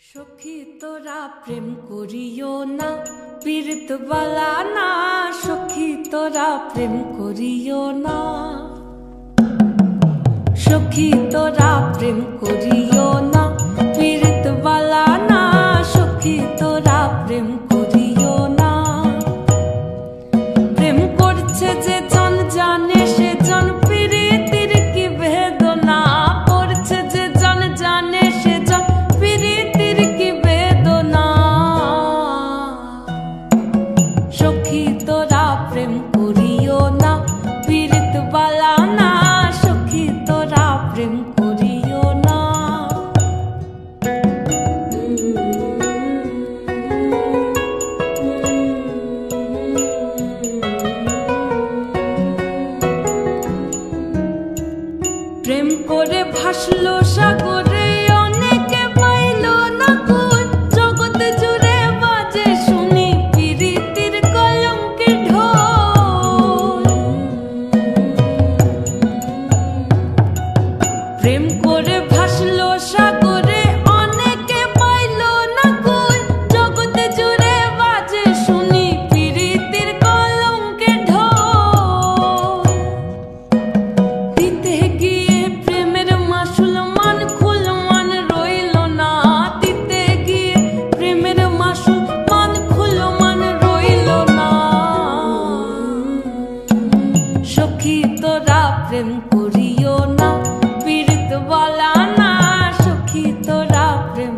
সখী তোরা প্রেম করিও না, পীড়িত বালা না। সখী তোরা প্রেম করিও না, সখী তোরা প্রেম করিও না, পীড়িত বালা না। সখী তোরা প্রেম করিও না। প্রেম করছে যে জন জানে সে জন পীড়িতের কি বেদনা। করছে যে জন জানে সে জন পীড়িতের কি বেদনা। সখী তোরা প্রেম করিও না, পীড়িত বালা না। সখী তোরা প্রেম করিও না। প্রেম করে ভাসলো সাগরে, অনেকে পাইল না কুল। জগৎ জুড়ে বাজে শুনি পীড়িতের কলঙ্কের ঢোল। প্রেম করে ভাসলো সাগরে, অনেকে পাইল না কুল। জগৎ জুড়ে বাজে শুনি পীড়িতের কলঙ্কের ঢোল। দিতে গিয়ে প্রেমের মাসুল মান খুল মান রইল না। দিতে গিয়ে প্রেমের মাসুল মান খুল মান রইল না। সখী তোরা প্রেম করিও না, পীড়িত বালা না। সখী তোরা প্রেম